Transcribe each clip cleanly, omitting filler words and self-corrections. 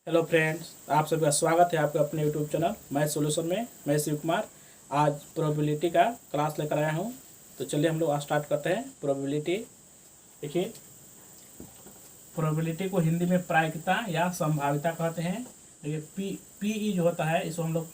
Hello friends, आप सभी का स्वागत है आपके अपने यूट्यूब चैनल मैथ सॉल्यूशन में। मैं शिव कुमार आज प्रोबेबिलिटी का क्लास लेकर आया हूं। तो चलिए हम लोग स्टार्ट करते हैं प्रोबेबिलिटी। देखिए, प्रोबेबिलिटी को हिंदी में प्रायिकता या संभाव्यता कहते हैं। देखिए, पी जो होता है इसको हम लोग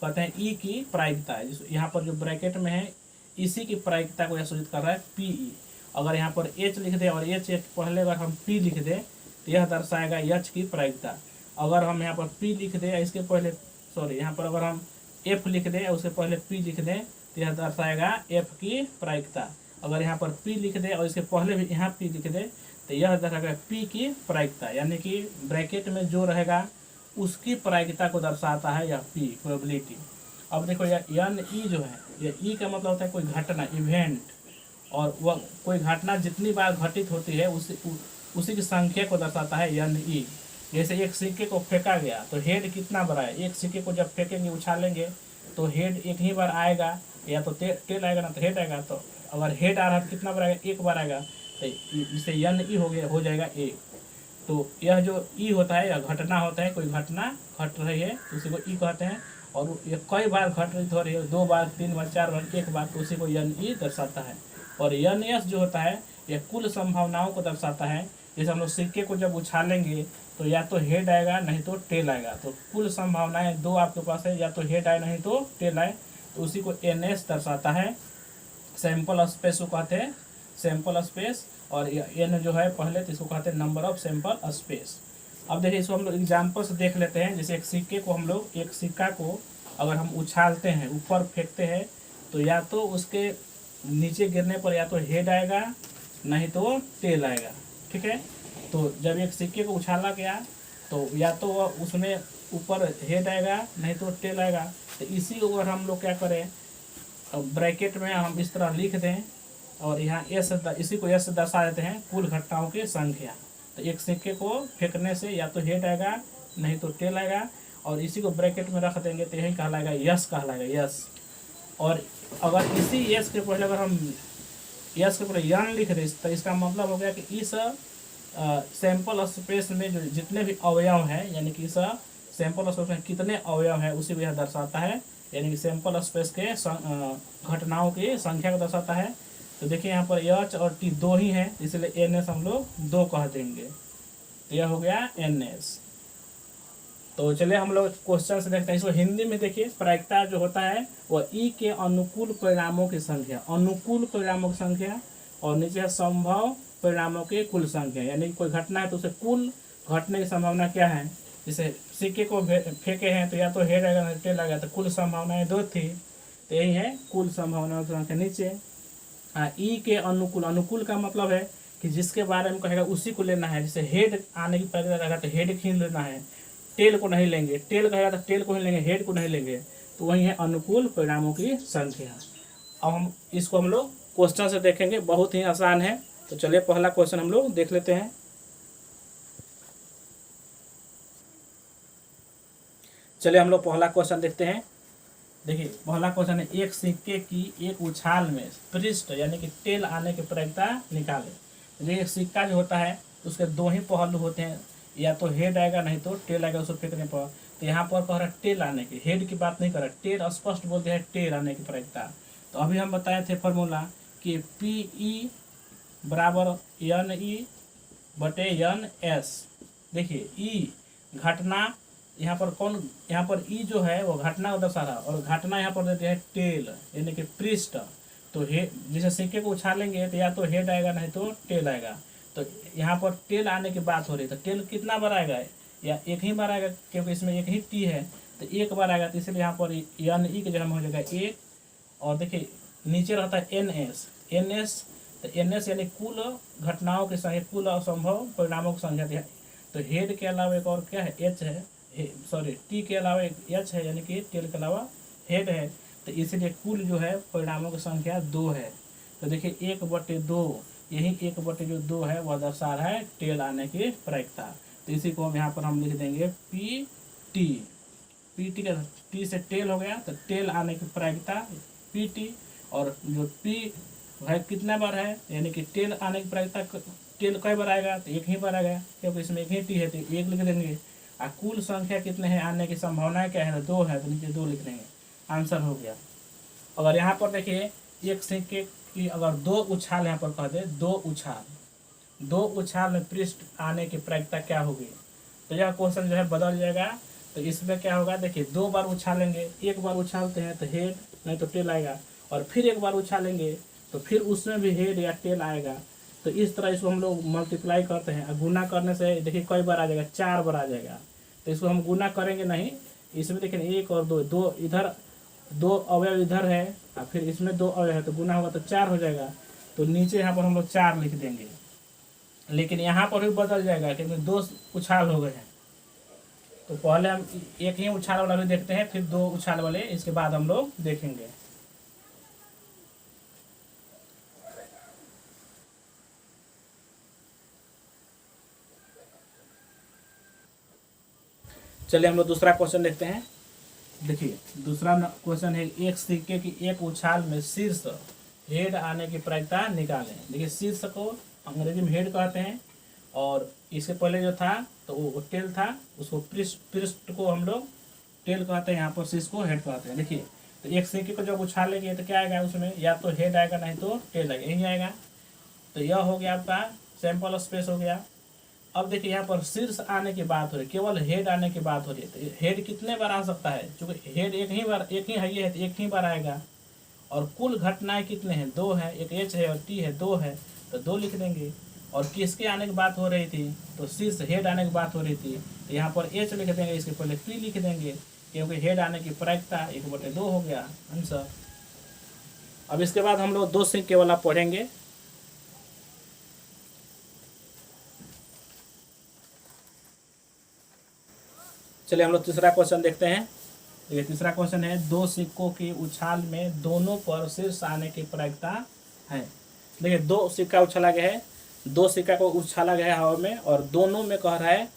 कहते हैं ई की प्रायिकता है। जिस यहाँ पर जो ब्रैकेट में है इसी की प्रायिकता को यह सूचित कर रहा है पी। अगर यहाँ पर एच लिख दे और एच पहले अगर हम पी लिख दें तो यह दर्शाएगा एच की प्रायिकता। अगर हम यहाँ पर P लिख दें इसके पहले यहाँ पर अगर हम F लिख दें उसके पहले P लिख दें तो यह दर्शाएगा F की प्रायिकता। अगर यहाँ पर P लिख दें और इसके पहले भी यहाँ P लिख दें तो यह दर्शाएगा P की प्रायिकता, यानी कि ब्रैकेट में जो रहेगा उसकी प्रायिकता को दर्शाता है यह P प्रोबेबिलिटी। अब देखो यह NE जो है, यह E का मतलब होता है कोई घटना, इवेंट, और वह कोई घटना जितनी बार घटित होती है उसी की संख्या को दर्शाता है NE। जैसे एक सिक्के को फेंका गया तो हेड कितना बड़ा है, एक सिक्के को जब फेंकेंगे उछालेंगे तो हेड एक ही बार आएगा, या तो टेल आएगा ना तो हेड आएगा। तो अगर हेड आ रहा है तो कितना बार आएगा, एक बार आएगा, तो इससे NE हो जाएगा एक। तो यह जो ई होता है यह घटना होता है, कोई घटना घट रही है तो उसी को ई कहते हैं। और ये कई बार घटित हो रही है, 2 बार 3 बार 4 बार 1 बार, तो उसी को NE दर्शाता है। और NS जो होता है यह कुल संभावनाओं को दर्शाता है। जैसे हम लोग सिक्के को जब उछालेंगे तो या तो हेड आएगा नहीं तो टेल आएगा। तो कुल संभावनाएं 2 आपके पास है, या तो हेड आए नहीं तो टेल आए, तो उसी को NS दर्शाता है। सैंपल स्पेस को कहते हैं सैंपल स्पेस, और N जो है पहले तो इसको कहते हैं नंबर ऑफ सैंपल स्पेस। अब देखिए इसको हम लोग एग्जाम्पल से देख लेते हैं। जैसे एक सिक्का को अगर हम उछालते हैं, ऊपर फेंकते हैं, तो या तो उसके नीचे गिरने पर या तो हेड आएगा नहीं तो टेल आएगा। ठीक है, तो जब एक सिक्के को उछाला गया तो या तो वह उसमें ऊपर हेड आएगा नहीं तो टेल आएगा। तो इसी को अगर हम लोग क्या करें, ब्रैकेट में हम इस तरह लिख दें और यहाँ इसी को एस दर्शा देते हैं कुल घटनाओं की संख्या। तो एक सिक्के को फेंकने से या तो हेड आएगा नहीं तो टेल आएगा, और इसी को ब्रैकेट में रख देंगे तो यही कहलाएगा यस, कहलाएगा यस। और अगर इसी यस के पहले अगर हम यस के पहले यन लिख दें तो इसका मतलब हो गया कि इस सैंपल स्पेस में जो जितने भी अवयव हैं, यानी कि इस सैंपल स्पेस में कितने अवयव हैं उसी को यह दर्शाता है, यानी कि सैंपल स्पेस के घटनाओं की संख्या को दर्शाता है। तो देखिए यहाँ पर एच और टी 2 ही हैं, इसलिए NS हम लोग 2 कह देंगे, तो यह हो गया NS। तो चलिए हम लोग क्वेश्चन से देखते हैं। इसको हिंदी में देखिए, प्रायिकता जो होता है वह ई के अनुकूल परिणामों की संख्या, अनुकूल परिणामों की संख्या, और नीचे है संभव परिणामों की कुल संख्या, यानी कोई घटना है तो उसे कुल घटने की संभावना क्या है। जैसे सिक्के को फेंके हैं तो या तो हेड आएगा नहीं तो टेल आएगा, तो कुल संभावनाएं 2 थी, तो यही है कुल संभावनाओं की संख्या। नीचे ई के अनुकूल, अनुकूल का मतलब है कि जिसके बारे में कहेगा उसी को लेना है। जैसे हेड आने की प्रक्रिया रहेगा तो हेड ही लेना है, टेल को नहीं लेंगे, टेल कहेगा तो टेल को ही लेंगे, हेड को नहीं लेंगे, तो वही है अनुकूल परिणामों की संख्या। अब इसको हम लोग क्वेश्चन से देखेंगे, बहुत ही आसान है। तो चलिए पहला क्वेश्चन हम लोग देख लेते हैं। चलिए हम लोग पहला क्वेश्चन देखते हैं। देखिए पहला क्वेश्चन है, एक सिक्के की एक उछाल में पृष्ठ यानी कि टेल आने की प्रायिकता निकालें। देखिए सिक्का जो होता है उसके 2 ही पहलू होते हैं, या तो हेड आएगा नहीं तो टेल आएगा उसको फेंकने पर। तो यहाँ पर कह रहा है टेल आने की, हेड की बात नहीं कर रहा, टेल स्पष्ट बोलते हैं टेल आने की प्रायिकता। तो अभी हम बताए थे फॉर्मूला कि PE बराबर NE बटे NS। देखिए ई घटना, यहाँ पर ई जो है वो घटना को दर्शा रहा है, और घटना यहाँ पर देते हैं टेल यानी कि पृष्ठ। तो जैसे सिक्के को उछालेंगे तो या तो हेड आएगा नहीं तो टेल आएगा। तो यहाँ पर टेल आने की बात हो रही है, तो टेल कितना बार आएगा, या एक ही बार आएगा क्योंकि इसमें एक ही टी है, तो एक बार आएगा, तो इसलिए यहाँ पर NE का जन्म हो जाएगा 1। और देखिए नीचे रहता है NS, तो NS यानी कुल घटनाओं की संख्या, कुल असंभव परिणामों की संख्या। तो हेड के अलावा एक और क्या है, H है, टी के अलावा एक H है, यानी कि टेल के अलावा हेड है, तो इसलिए कुल जो है परिणामों की संख्या 2 है। तो देखिए 1/2, यही 1/2 है वह दर्शा रहा है टेल आने की प्रायिकता। तो इसी को यहाँ पर हम लिख देंगे PT का टी से टेल हो गया, तो टेल आने की प्रायिकता PT, और जो P है कितना बार है, यानी कि टेल आने की प्रायिकता, टेल कई बार आएगा तो एक ही बार आएगा क्योंकि इसमें एक ही टी है तो 1 लिख देंगे। कुल संख्या कितने हैं आने की संभावना क्या है, 2 है, तो नीचे 2 लिख देंगे, आंसर हो गया। अगर यहाँ पर देखिए एक सिक्के की अगर 2 उछाल यहाँ पर कह दे, 2 उछाल में पृष्ठ आने की प्रायिकता क्या होगी, तो यह क्वेश्चन जो है बदल जाएगा। तो इसमें क्या होगा, देखिए 2 बार उछालेंगे, एक बार उछालते हैं तो हेड नहीं तो टेल आएगा, और फिर एक बार उछालेंगे तो फिर उसमें भी हेड या टेल आएगा। तो इस तरह इसको हम लोग मल्टीप्लाई करते हैं, गुना करने से देखिए कई बार आ जाएगा, 4 बार आ जाएगा। तो इसको हम गुना करेंगे नहीं, इसमें देखिए 1 और 2, 2 इधर 2 अवयव इधर है और फिर इसमें 2 अवयव है, तो गुना होगा तो 4 हो जाएगा। तो नीचे यहाँ पर हम लोग 4 लिख देंगे, लेकिन यहाँ पर भी बदल जाएगा क्योंकि 2 उछाल हो गए हैं। तो पहले हम एक ही उछाल वाला भी देखते हैं, फिर 2 उछाल वाले इसके बाद हम लोग देखेंगे। चलिए हम लोग दूसरा क्वेश्चन देखते हैं। देखिए दूसरा क्वेश्चन है, एक सिक्के की एक उछाल में शीर्ष हेड आने की प्रायिकता निकालें। देखिए शीर्ष को अंग्रेजी में हेड कहते हैं, और इससे पहले जो था तो वो टेल था, उसको पृष्ठ को हम लोग टेल कहते हैं, यहाँ पर शीर्ष को हेड कहते हैं। देखिए तो एक सिक्के को जब उछालेंगे तो क्या आएगा, उसमें या तो हेड आएगा नहीं तो टेल आएगा, यही आएगा। तो यह हो गया आपका सैंपल स्पेस हो गया। अब देखिए यहाँ पर शीर्ष आने की बात हो रही है, केवल हेड आने की बात हो रही है। तो हेड कितने बार आ सकता है, क्योंकि हेड एक ही है तो एक ही बार आएगा। और कुल घटनाएं कितने हैं, 2 है, एक एच है और टी है, 2 है, तो 2 लिख देंगे। और किसके आने की बात हो रही थी, तो शीर्ष हेड आने की बात हो रही थी, तो यहाँ पर एच लिख देंगे, इसके पहले पी लिख देंगे, क्योंकि हेड आने की प्रायिकता 1/2 हो गया आंसर। अब इसके बाद हम लोग 2 सिक्के वाला पढ़ेंगे। चलिए हम लोग तीसरा क्वेश्चन देखते हैं। ये तीसरा क्वेश्चन है, 2 सिक्कों की उछाल में दोनों पर शीर्ष आने की प्रायिकता है। देखिए 2 सिक्का उछाला गया है, 2 सिक्का को उछाला गया है हवा में, और दोनों में कह रहा है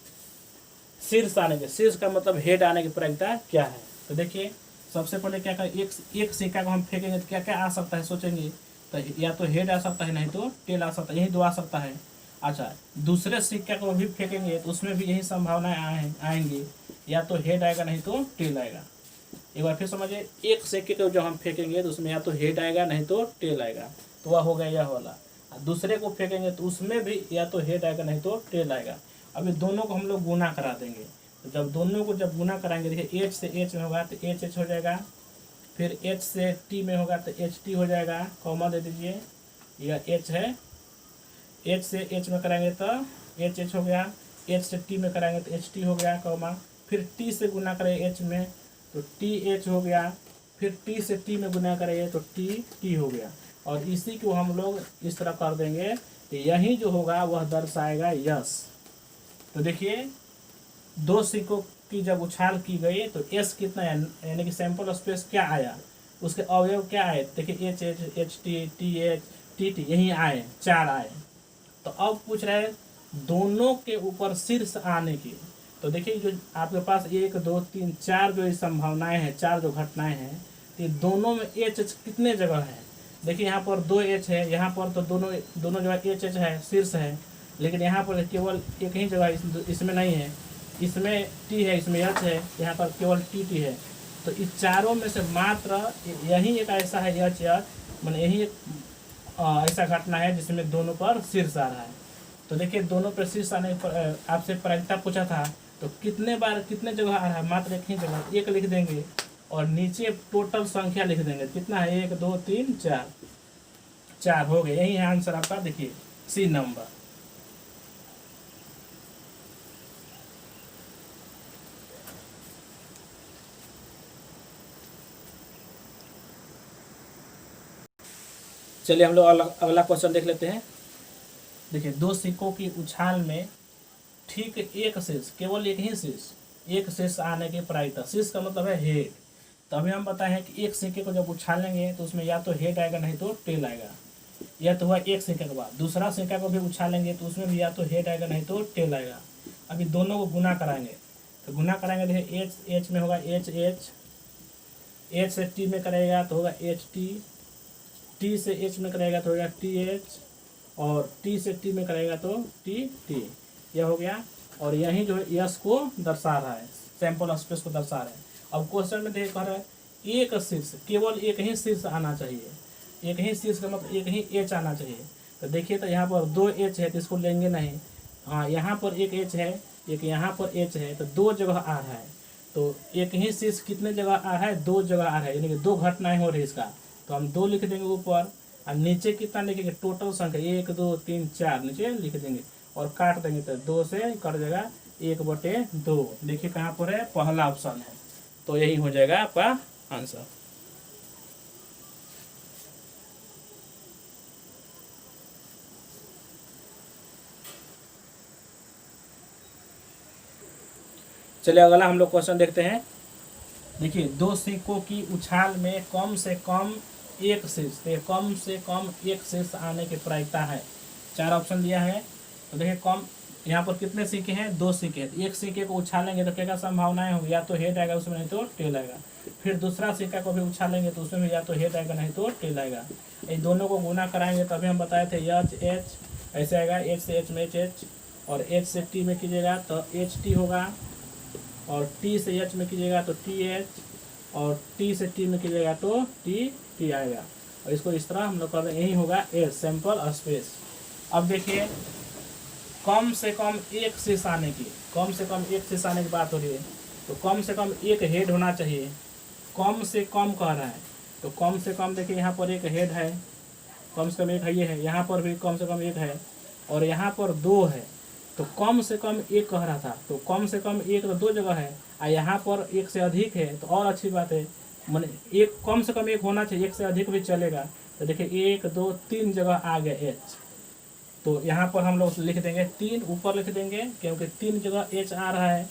शीर्ष आने के, शीर्ष का मतलब हेड आने की प्रायिकता क्या है। तो देखिए सबसे पहले क्या कर, एक सिक्का को हम फेंकेंगे तो क्या क्या आ सकता है सोचेंगे, तो या तो हेड आ सकता है नहीं तो टेल आ सकता है, यही 2 आ सकता है। अच्छा दूसरे सिक्का को भी फेंकेंगे तो उसमें भी यही संभावनाएं आएंगी, या तो हेड आएगा नहीं तो टेल आएगा। एक बार फिर समझिए, एक सिक्के को जब हम फेंकेंगे तो उसमें या तो हेड आएगा नहीं तो टेल आएगा, तो वह हो गया यह वाला। दूसरे को फेंकेंगे तो उसमें भी या तो हेड आएगा नहीं तो टेल आएगा। अभी दोनों को हम लोग गुना करा देंगे, तो जब दोनों को जब गुना कराएंगे, देखिए एच से एच में होगा तो एच एच हो जाएगा, फिर एच से टी में होगा तो एच टी हो जाएगा, कॉमा दे दीजिए, यह एच है, एच से एच में कराएंगे तो एच एच हो गया, एच से टी में कराएंगे तो एच टी हो गया, कॉमा, फिर टी से गुना करेंगे एच में तो टी एच हो गया, फिर टी से टी में गुना करेंगे तो टी टी हो गया। और इसी को हम लोग इस तरह कर देंगे कि यही जो होगा वह दर्शाएगा यस। तो देखिए 2 सिक्कों की जब उछाल की गई तो एस कितना है, यानी कि सैंपल स्पेस क्या आया, उसके अवयव क्या आए, देखिए H H H T T H T T यही आए, 4 आए। तो अब पूछ रहे हैं दोनों के ऊपर शीर्ष आने की। तो देखिए जो आपके पास 1 2 3 4 जो संभावनाएं हैं, 4 जो घटनाएं हैं, तो दोनों में एच एच कितने जगह है, देखिए यहाँ पर 2 एच है, यहाँ पर तो दोनों जगह एच एच है, शीर्ष है, लेकिन यहाँ पर केवल एक ही जगह इसमें नहीं है, इसमें टी है, इसमें एच है, यहाँ पर केवल टी टी है। तो इस चारों में से मात्र यही एक ऐसा है एच एच, मैंने यही एक ऐसा घटना है जिसमें दोनों पर शीर्ष आ रहा है। तो देखिए दोनों पर शीर्ष आने पर आपसे प्रायिकता पूछा था, तो कितने बार कितने जगह आ रहा है, मात्र एक ही जगह, 1 लिख देंगे, और नीचे टोटल संख्या लिख देंगे, कितना है 1 2 3 4, 4 हो गए, यही है आंसर आपका, देखिए सी नंबर। चलिए हम लोग अगला क्वेश्चन देख लेते हैं। देखिए 2 सिक्कों की उछाल में ठीक एक शीर्ष, केवल एक ही शीर्ष, एक शीर्ष आने की प्रायिकता, शीर्ष का मतलब है हेड। तो अभी हम बताए हैं कि एक सिक्के को जब उछालेंगे तो उसमें या तो हेड आएगा नहीं तो टेल आएगा, यह तो हुआ एक सिक्के के बाद। दूसरा सिक्का को भी उछालेंगे तो उसमें भी या तो हेड आएगा नहीं तो टेल आएगा। अभी दोनों को गुना कराएंगे, तो गुना कराएंगे देखिए एच एच में होगा एच एच, एच से टी में करेगा तो होगा एच टी, टी से एच में करेगा तो होगा टी एच, और टी से टी में करेगा तो टी टी, यह हो गया और यही जो है यस को दर्शा रहा है, सैंपल स्पेस को दर्शा रहा है। अब क्वेश्चन में देख रहा है एक शीर्ष, केवल एक ही शीर्ष आना चाहिए, एक ही शीर्ष का मतलब एक ही एच आना चाहिए। तो देखिए तो यहाँ पर 2 एच है तो इसको लेंगे नहीं। हाँ, यहाँ पर एक एच है, एक यहाँ पर एच है, तो 2 जगह आ रहा है। तो एक ही शीर्ष कितने जगह आ रहा है, 2 जगह आ रहा है, यानी कि 2 घटनाएं हो रही है इसका। तो हम 2 लिख देंगे ऊपर, और नीचे कितना लिखेंगे, टोटल संख्या 1 2 3 4 नीचे लिख देंगे और काट देंगे तो 2 से कट जाएगा 1/2। देखिए कहाँ पर है, पहला ऑप्शन है। तो यही हो जाएगा आपका आंसर। चलिए अगला हम लोग क्वेश्चन देखते हैं। देखिए 2 सिक्कों की उछाल में कम से कम एक शीर्ष, तो कम से कम एक शीर्ष आने की प्रायिकता है। 4 ऑप्शन दिया है। तो देखिए कम, यहाँ पर कितने सिक्के हैं, 2 सिक्के। एक सिक्के को उछालेंगे तो क्या संभावनाएं होगी, या तो हेड आएगा उसमें, नहीं तो टेल आएगा। फिर दूसरा सिक्का को भी उछालेंगे तो उसमें भी या तो हेड आएगा नहीं तो टेल आएगा। इन दोनों को गुना कराएंगे तभी हम बताए थे एच एच ऐसे आएगा, एच से एच में एच एच, और एच से टी में कीजिएगा तो एच टी होगा, और टी से एच में कीजिएगा तो टी एच, और टी से टी में कीजिएगा तो टी टी आएगा। और इसको इस तरह हम लोग कर दें, यही होगा एस सैंपल स्पेस। अब देखिए कम से कम एक शीर्ष आने की, कम से कम एक शीर्ष आने की बात हो रही है, तो कम से कम एक हेड होना चाहिए। कम से कम कह रहा है तो कम से कम देखिए यहाँ पर एक हेड है, कम से कम एक है, ये है, यहाँ पर भी कम से कम एक है, और यहाँ पर 2 है। तो कम से कम एक कह रहा था, तो कम से कम एक तो 2 जगह है, और यहाँ पर एक से अधिक है तो और अच्छी बात है, मैंने एक कम से कम एक होना चाहिए, एक से अधिक भी चलेगा। तो देखिए 1 2 3 जगह आ गया एच। तो यहाँ पर हम लोग लिख देंगे 3 ऊपर लिख देंगे, क्योंकि 3 जगह एच आ रहा है,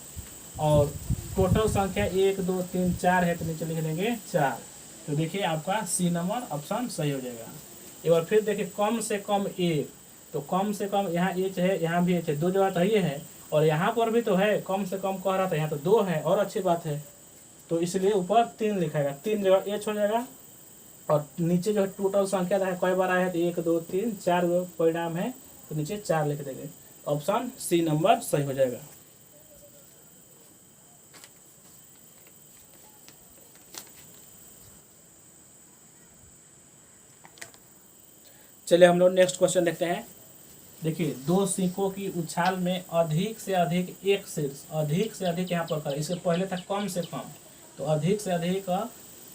और टोटल संख्या 1 2 3 4 है तो नीचे लिख देंगे 4। तो देखिए आपका सी नंबर ऑप्शन सही हो जाएगा। एक बार फिर देखिए कम से कम एक, तो कम से कम यहाँ एच है, यहाँ भी एच है, 2 जगह तो ये है, और यहाँ पर भी तो है, कम से कम कह रहा था, यहाँ तो 2 है, और अच्छी बात है। तो इसलिए ऊपर 3 लिखाएगा, 3 जगह एच हो जाएगा, और नीचे जो है टोटल संख्या है कई बार आया है तो 1 2 3 4 परिणाम है, तो नीचे 4 लिख देंगे। ऑप्शन सी नंबर सही हो जाएगा। चलिए हम लोग नेक्स्ट क्वेश्चन देखते हैं। देखिए 2 सिक्कों की उछाल में अधिक से अधिक एक शीर्ष, अधिक से अधिक यहाँ पर करें, इससे पहले था कम से कम, तो अधिक से अधिक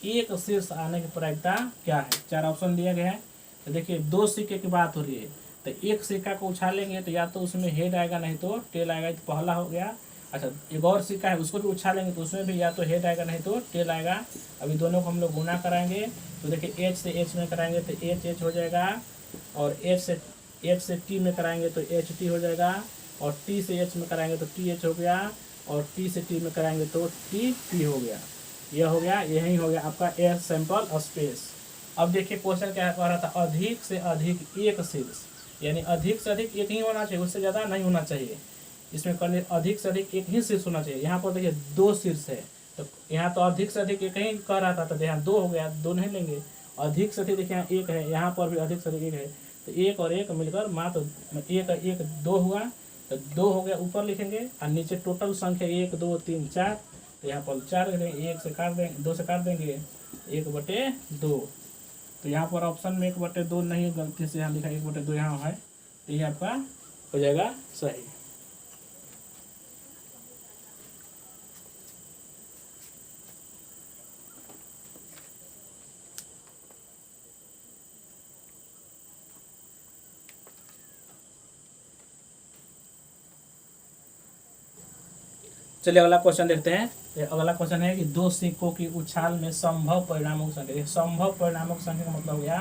एक शीर्ष आने की प्रायिकता क्या है। 4 ऑप्शन दिया गया है। तो देखिए 2 सिक्के की बात हो रही है, तो एक सिक्का को उछालेंगे तो या तो उसमें हेड आएगा नहीं तो टेल आएगा, तो पहला हो गया। अच्छा एक और सिक्का है उसको भी उछालेंगे तो उसमें भी या तो हेड आएगा नहीं तो टेल आएगा। अभी दोनों को हम लोग गुना कराएंगे, तो देखिए एच से एच में कराएंगे तो एच एच हो जाएगा, और एच से टी में कराएंगे तो एच टी हो जाएगा, और टी से एच में कराएंगे तो टी एच हो गया, और टी से टी में कराएंगे तो टी पी हो गया। यह हो गया, यही हो गया आपका एस सैंपल स्पेस। अब देखिए क्वेश्चन क्या कह रहा था, अधिक से अधिक एक शीर्ष, यानी अधिक से अधिक एक ही होना चाहिए, उससे ज़्यादा नहीं होना चाहिए। इसमें करने अधिक से अधिक एक ही शीर्ष होना चाहिए। यहाँ पर देखिए 2 शीर्ष है, तो यहाँ तो अधिक से अधिक एक ही कह रहा था, तो यहाँ 2 हो गया, 2 नहीं लेंगे। अधिक से अधिक देखिए यहाँ 1 है, यहाँ पर भी अधिक से अधिक 1 है, तो 1 और 1 मिलकर मात्र 1 1 2 हुआ, तो 2 हो गया, ऊपर लिखेंगे, और नीचे टोटल संख्या 1 2 3 4, तो यहाँ पर 4 लिख देंगे, 1 से काट देंगे, 2 से काट देंगे, 1/2। तो यहाँ पर ऑप्शन में 1/2 नहीं, गलती से यहाँ लिखा 1/2 यहाँ है, तो ये आपका हो जाएगा सही। चलिए अगला क्वेश्चन देखते हैं। अगला क्वेश्चन है कि 2 सिक्कों की उछाल में संभव परिणामों की संख्या। संभव परिणामों की संख्या का मतलब हो गया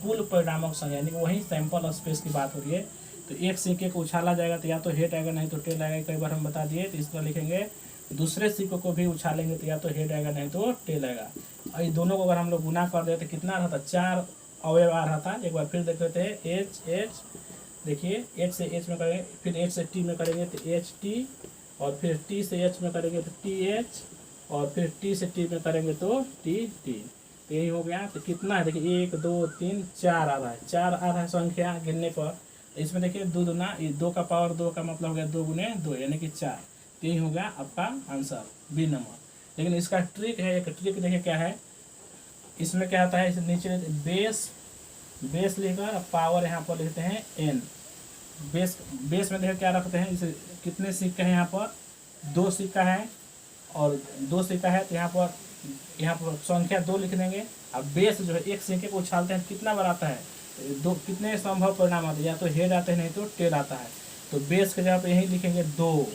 कुल परिणामों की संख्या, यानी कि वही सैंपल स्पेस की बात हो रही है। तो एक सिक्के को उछाला जाएगा तो या तो हेड आएगा नहीं तो टेल आएगा, कई बार हम बता दिए, तो इस तरह लिखेंगे। दूसरे सिक्कों को भी उछालेंगे तो या तो हेड आएगा नहीं तो टेल आएगा। और ये दोनों को अगर हम लोग गुना कर देते तो कितना रहता, 4 अवयव आ रहा था। एक बार फिर देख लेते हैं, एच एच, देखिए एच से एच में करेंगे, फिर एच से टी में करेंगे तो एच टी, और फिर टी से एच में करेंगे तो टी एच, और फिर टी से टी में करेंगे तो टी टी। तो यही हो गया। तो कितना है देखिए 1 2 3 4 आ रहा है, 4 आ रहा है संख्या गिनने पर। इसमें देखिए 2 दूना, ये 2 का पावर 2 का मतलब हो गया 2 गुने 2 यानी कि 4। तो यही हो गया आपका आंसर बी नंबर। लेकिन इसका ट्रिक है, एक ट्रिक देखिए क्या है। इसमें क्या होता है, इस नीचे बेस लेकर पावर यहाँ पर लिखते हैं n। बेस में देखिए क्या रखते हैं, इसे कितने सिक्के हैं यहाँ पर, 2 सिक्का है और 2 सिक्का है, तो यहाँ पर संख्या 2 लिख देंगे। अब बेस जो है एक सिक्के को उछालते हैं कितना बार आता है, दो। कितने संभव परिणाम आते हैं, या तो हेड आते हैं नहीं तो टेल आता है। तो बेस के जगह पे यही लिखेंगे 2,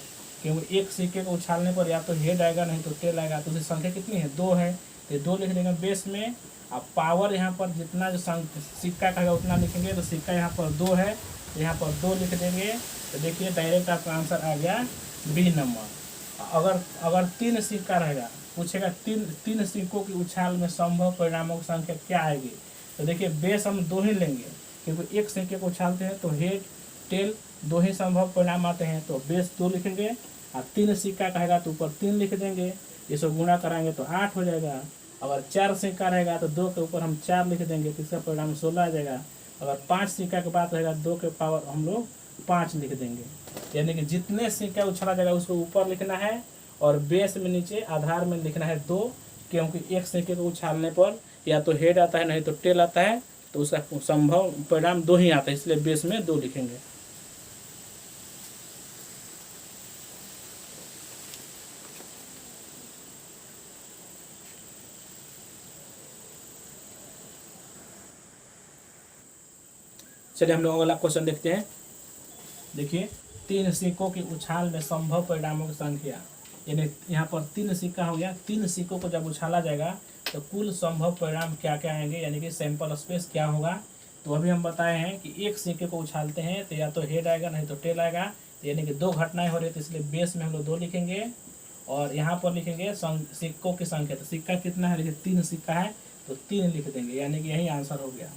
क्योंकि एक सिक्के को उछालने पर या तो हेड आएगा नहीं तो टेल आएगा। तो उसकी संख्या कितनी है, 2 है, तो 2 लिख देंगे बेस में। अब पावर यहाँ पर जितना जो सिक्का का है उतना लिखेंगे, तो सिक्का यहाँ पर 2 है, यहाँ पर 2 लिख देंगे। तो देखिए डायरेक्ट आपका आंसर आ गया बी नंबर। अगर 3 सिक्का रहेगा, पूछेगा तीन सिक्कों की उछाल में संभव परिणामों की संख्या क्या आएगी, तो देखिए बेस हम 2 ही लेंगे, क्योंकि एक सिक्के को उछालते हैं तो हेड टेल 2 ही संभव परिणाम आते हैं, तो बेस 2 लिखेंगे। और 3 सिक्का कहेगा तो ऊपर 3 लिख देंगे, इसको गुणा कराएंगे तो 8 हो जाएगा। अगर 4 सिक्का रहेगा तो 2 के ऊपर हम 4 लिख देंगे, तो इसका परिणाम 16 आ जाएगा। अगर 5 सिक्का के बाद रहेगा 2 के पावर हम लोग 5 लिख देंगे। यानी कि जितने सिक्का उछाला जाएगा उसको ऊपर लिखना है, और बेस में नीचे आधार में लिखना है 2, क्योंकि एक सिक्के को उछालने पर या तो हेड आता है नहीं तो टेल आता है, तो उसका संभव परिणाम 2 ही आता है, इसलिए बेस में 2 लिखेंगे। चलिए हम लोग अगला क्वेश्चन देखते हैं। देखिए 3 सिक्कों की उछाल में संभव परिणामों की संख्या, यानी यहाँ पर 3 सिक्का हो गया, 3 सिक्कों को जब उछाला जाएगा तो कुल संभव परिणाम क्या क्या आएंगे, यानी कि सैंपल स्पेस क्या होगा। तो अभी हम बताए हैं कि एक सिक्के को उछालते हैं तो या तो हेड आएगा नहीं तो टेल आएगा, यानी कि 2 घटनाएं हो रही है, तो इसलिए बेस में हम लोग 2 लिखेंगे। और यहाँ पर लिखेंगे सिक्कों की संख्या, तो सिक्का कितना है, देखिए 3 सिक्का है तो 3 लिख देंगे, यानी कि यही आंसर हो गया।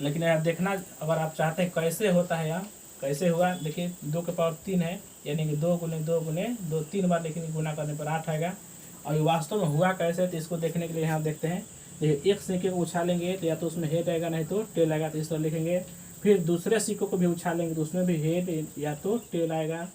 लेकिन यार देखना, अगर आप चाहते हैं कैसे होता है यहाँ, कैसे हुआ, देखिए 2 के पावर 3 है, यानी कि 2 गुने 2 गुने 2 3 बार लिखेंगे, गुना करने पर 8 आएगा। और ये वास्तव में हुआ कैसे, तो इसको देखने के लिए यहाँ देखते हैं। देखिए एक सिक्के को उछालेंगे तो या तो उसमें हेड आएगा नहीं तो टेल आएगा, तो इस तरह लिखेंगे। फिर दूसरे सिक्कों को भी उछालेंगे तो उसमें भी हेड या तो टेल आएगा।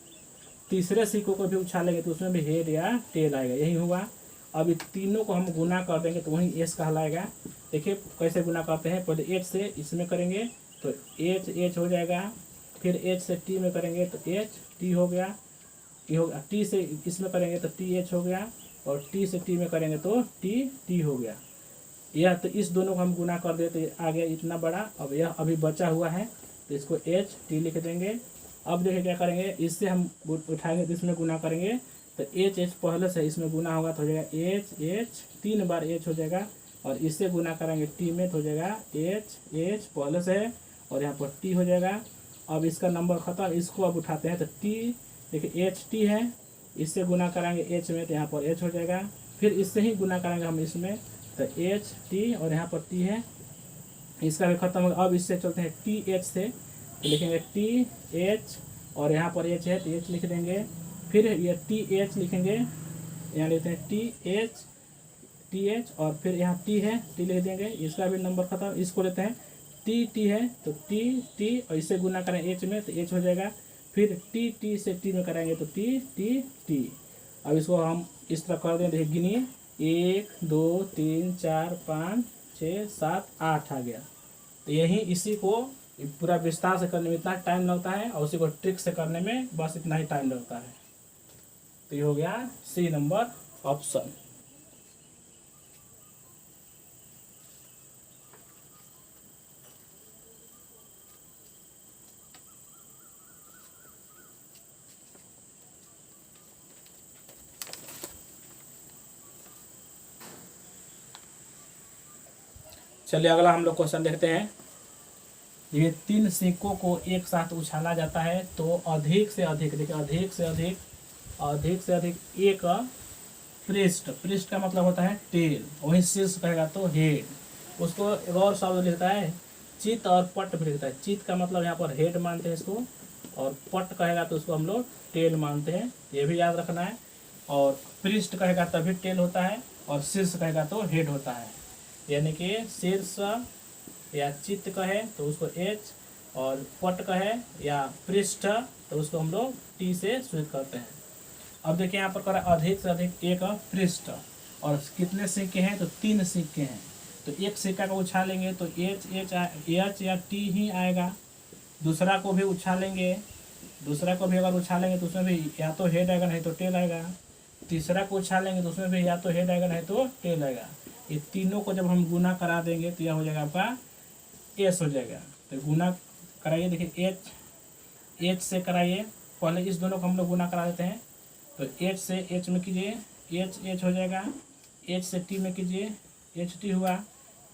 तीसरे सिक्कों को भी उछालेंगे तो उसमें भी हेड या टेल आएगा, यही हुआ। अब ये तीनों को हम गुना कर देंगे तो वही एस कहलाएगा। देखिए कैसे गुना करते हैं, पहले एच से इसमें करेंगे तो एच हो जाएगा, फिर एच से टी में करेंगे तो एच टी हो गया, ये हो गया। टी से इसमें करेंगे तो टी एच हो गया, और टी से टी में करेंगे तो टी हो गया। यह तो इस दोनों को हम गुना कर देते तो आ गया इतना बड़ा। अब यह अभी बचा हुआ है तो इसको एच टी लिख देंगे। अब देखिए क्या करेंगे, इससे हम उठाएंगे तो इसमें गुना करेंगे तो एच पहले से इसमें गुना होगा तो हो जाएगा एच 3 बार एच हो जाएगा, और इससे गुना करेंगे टी में तो हो जाएगा एच पहले से है, और यहाँ पर टी हो जाएगा। अब इसका नंबर खत्म, इसको अब उठाते हैं तो टी, देखिए एच टी है, इससे गुना करेंगे एच में तो यहाँ पर एच हो जाएगा। फिर इससे ही गुना करेंगे हम इसमें तो एच टी, और यहाँ पर टी है, इसका भी खत्म होगा। अब इससे चलते हैं टी एच से, तो लिखेंगे टी एच, और यहाँ पर एच है तो एच लिख देंगे। फिर ये टी एच लिखेंगे, यहाँ लिखते हैं टी एच, और फिर यहाँ टी है टी लिख देंगे, इसका भी नंबर खत्म। इसको लेते हैं टी है तो टी, और इससे गुना करें एच में तो एच हो जाएगा। फिर टी से टी में कराएंगे तो टी। अब इसको हम इस तरह कर दें, देखिए गिनिए 1 2 3 4 5 6 7 8 आ गया। तो यही इसी को पूरा विस्तार से करने में इतना टाइम लगता है, और उसी को ट्रिक से करने में बस इतना ही टाइम लगता है। तो ये हो गया सी नंबर ऑप्शन। चलिए अगला हम लोग क्वेश्चन देखते हैं। ये 3 सिक्कों को एक साथ उछाला जाता है तो अधिक से अधिक, देखिए अधिक से अधिक एक पृष्ठ का मतलब होता है टेल, वही शीर्ष कहेगा तो हेड। उसको एक और शब्द लिखता है चित, और पट भी लिखता है। चित का मतलब यहाँ पर हेड मानते हैं इसको, और पट कहेगा तो उसको हम लोग टेल मानते हैं, ये भी याद रखना है। और पृष्ठ कहेगा तभी टेल होता है, और शीर्ष कहेगा तो हेड होता है। यानी कि शीर्ष या चित्त कहे तो उसको एच, और पट का है या पृष्ठ तो उसको हम लोग टी से सूचित करते हैं। अब देखिए यहाँ पर कह रहा है अधिक से अधिक एक पृष्ठ, और कितने सिक्के हैं तो 3 सिक्के हैं। तो एक सिक्का को उछालेंगे तो एच या टी ही आएगा। दूसरा को भी उछालेंगे, दूसरा को भी अगर उछालेंगे तो उसमें भी या तो हेड आएगा नहीं तो टेल आएगा। तीसरा को उछालेंगे तो उसमें भी या तो हेड आएगा नहीं तो टेल आएगा। ये तीनों को जब हम गुना करा देंगे तो यह हो जाएगा आपका एस हो जाएगा। तो गुना कराइए, देखिए एच से कराइए, पहले इस दोनों को हम लोग गुना करा देते हैं। तो एच से एच में कीजिए, एच हो जाएगा। एच से टी में कीजिए, एच टी हुआ।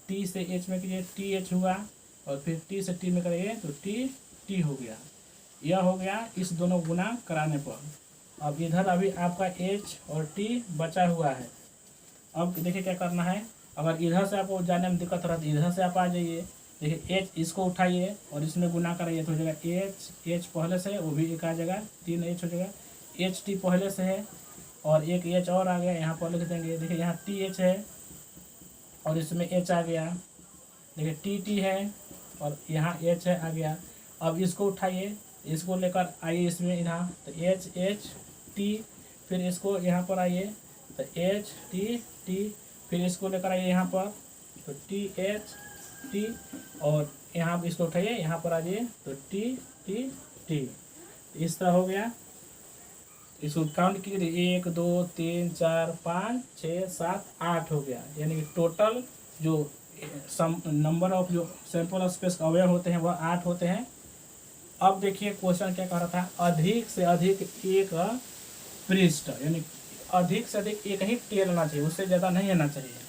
टी से एच में कीजिए, टी एच हुआ। और फिर टी से टी में करिए तो टी टी हो गया। यह हो गया इस दोनों गुना कराने पर। अब इधर अभी आपका एच और टी बचा हुआ है। अब देखिए क्या करना है, अगर इधर से आपको जाने में दिक्कत हो रहा है तो इधर से आप आ जाइए। देखिए एच इसको उठाइए और इसमें गुना कराइए तो हो जाएगा एच पहले से है वो भी एक आ जाएगा, 3 एच हो जाएगा। एच टी पहले से है और एक एच और आ गया, यहाँ पर लिख देंगे। देखिए यहाँ टी एच है और इसमें एच आ गया। देखिए टी टी है और यहाँ एच है आ गया। अब इसको उठाइए, इसको लेकर आइए इसमें इधर, तो एच टी, फिर इसको यहाँ पर आइए तो एच टी, फिर इसको लेकर आइए यहाँ पर तो टी एच टी, और यहाँ इसको उठाइए यहाँ पर आ जाइए तो टी। इस तरह हो गया। इसको काउंट कीजिए, 1 2 3 4 5 6 7 8 हो गया। यानी कि टोटल जो नंबर ऑफ जो सैंपल स्पेस का अवयव होते हैं वह 8 होते हैं। अब देखिए क्वेश्चन क्या कह रहा था, अधिक से अधिक एक पृष्ठ, यानी अधिक से अधिक एक ही टेल आना चाहिए, उससे ज़्यादा नहीं आना चाहिए।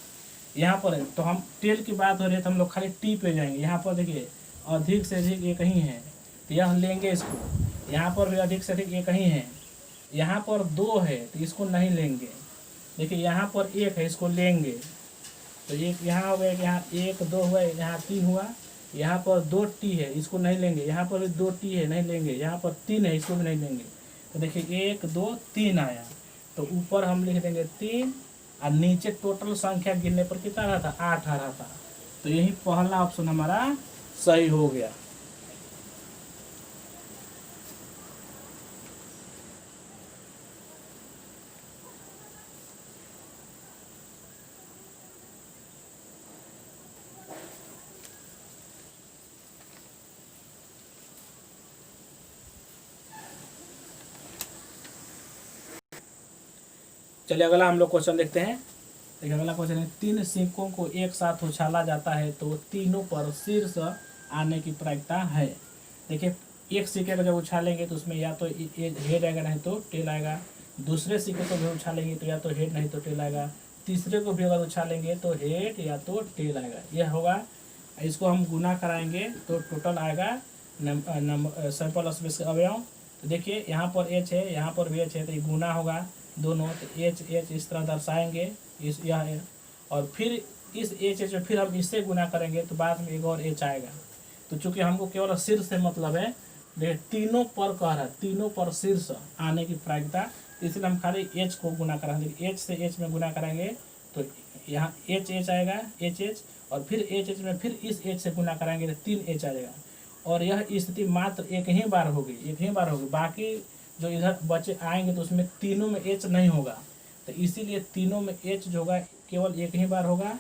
यहाँ पर तो हम टेल की बात हो रही है तो हम लोग खाली टी पे जाएंगे। यहाँ पर देखिए अधिक से अधिक एक ही है तो यह लेंगे इसको। यहाँ पर भी अधिक से अधिक एक ही है, यहाँ पर 2 है तो इसको नहीं लेंगे। देखिए यहाँ पर 1 है, इसको लेंगे। तो एक यहाँ हो गया, यहाँ 1 2 हुआ, यहाँ 3 हुआ। यहाँ पर 2 टी है, इसको नहीं लेंगे। यहाँ पर भी 2 टी है, नहीं लेंगे। यहाँ पर 3 है, इसको भी नहीं लेंगे। तो देखिए 1 2 3 आया, तो ऊपर हम लिख देंगे 3 और नीचे टोटल संख्या गिनने पर कितना रहा था, 8 आ रहा था। तो यही पहला ऑप्शन हमारा सही हो गया। चलिए अगला हम लोग क्वेश्चन देखते हैं। देखिए अगला क्वेश्चन है, 3 सिक्कों को एक साथ उछाला जाता है तो तीनों पर शीर्ष आने की प्रायिकता है। देखिए एक सिक्के को जब उछालेंगे तो उसमें या तो हेड आएगा नहीं तो टेल आएगा। दूसरे सिक्के को भी उछालेंगे तो या तो हेड नहीं तो टेल आएगा। तीसरे को भी अगर उछालेंगे तो हेड या तो टेल आएगा। यह होगा, इसको हम गुना कराएंगे तो टोटल आएगा सैंपल स्पेस के अवयव। तो देखिए यहाँ पर एच है, यहाँ पर भी एच है, तो ये गुना होगा दोनों। तो एच इस तरह दर्शाएंगे, इस यह, और फिर इस एच में फिर हम इससे गुना करेंगे तो बाद में एक और एच आएगा। तो चूंकि हमको केवल शीर्ष से मतलब है, देखिए तीनों पर कह रहा है, तीनों पर शीर्ष आने की प्रायिकता, इसलिए हम खाली एच को गुना कराएंगे। एच से एच में गुना कराएंगे तो यहाँ एच आएगा, एच, और फिर एच में फिर इस एच से गुना कराएंगे तो 3 एच आ जाएगा। और यह स्थिति मात्र एक ही बार होगी, बाकी जो इधर बचे आएंगे तो उसमें तीनों में एच नहीं होगा। तो इसीलिए तीनों में एच जो होगा केवल एक ही बार होगा,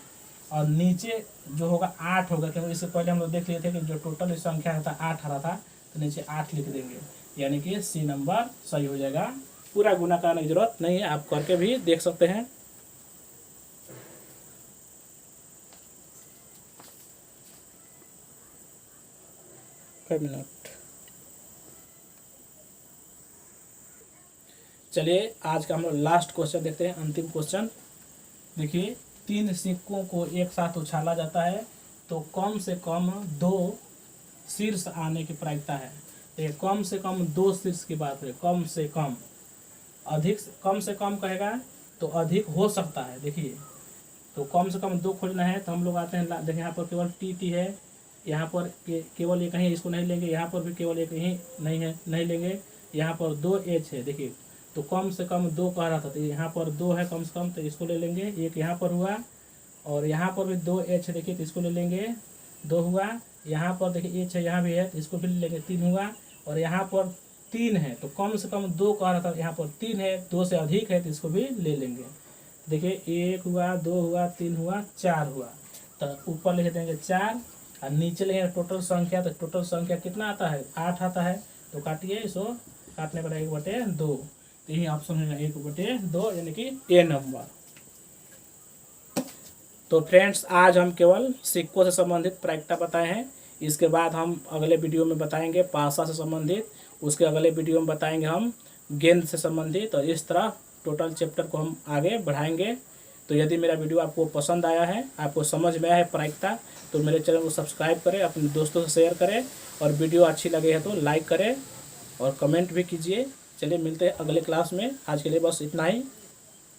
और नीचे जो होगा 8 होगा, क्योंकि इससे पहले हम लोग देख लिए थे कि जो टोटल संख्या था 8 आ रहा था, तो नीचे 8 लिख देंगे। यानी कि सी नंबर सही हो जाएगा। पूरा गुना कराने की जरूरत नहीं है, आप करके भी देख सकते हैं। मिनट। चलिए आज का हम लोग लास्ट क्वेश्चन देखते हैं, अंतिम क्वेश्चन। देखिए 3 सिक्कों को एक साथ उछाला जाता है तो कम से कम 2 शीर्ष आने की प्रायिकता है। देखिए कम से कम 2 शीर्ष की बात है, कम से कम। अधिक कम से कम कहेगा तो अधिक हो सकता है। देखिए तो कम से कम 2 खोजना है तो हम लोग आते हैं, देखिए यहाँ पर केवल टी है, यहाँ पर केवल एक ही, इसको नहीं लेंगे। यहाँ पर भी केवल एक ही नहीं है, नहीं लेंगे। यहाँ पर 2 एच है, देखिए तो कम से कम 2 कह रहा था, तो यहाँ पर 2 है कम से कम, तो इसको ले लेंगे। एक यहाँ पर हुआ और यहाँ पर भी 2 एच है, देखिए तो इसको ले लेंगे। 2 हुआ, यहाँ पर देखिए एच है, यहाँ भी है तो इसको भी ले लेंगे 3 हुआ, और यहाँ पर 3 है तो कम से कम 2 कह रहा था, यहाँ पर 3 है, 2 से अधिक है तो इसको भी ले लेंगे। देखिए 1 हुआ, 2 हुआ, 3 हुआ, 4 हुआ, तो ऊपर लिख देंगे 4 और नीचे लिखेंगे टोटल संख्या, तो टोटल संख्या कितना आता है 8 आता है, तो काटिए इसको, काटने पर 1/2, तो यही ऑप्शन है 1/2 यानी कि ए नंबर। तो फ्रेंड्स आज हम केवल सिक्कों से संबंधित प्रायिकता बताए हैं, इसके बाद हम अगले वीडियो में बताएंगे पासा से संबंधित, उसके अगले वीडियो में बताएंगे हम गेंद से संबंधित, और इस तरह टोटल चैप्टर को हम आगे बढ़ाएंगे। तो यदि मेरा वीडियो आपको पसंद आया है, आपको समझ में आया है प्रायिकता, तो मेरे चैनल को सब्सक्राइब करें, अपने दोस्तों से शेयर करें, और वीडियो अच्छी लगे है तो लाइक करें और कमेंट भी कीजिए। चलिए मिलते हैं अगले क्लास में, आज के लिए बस इतना ही।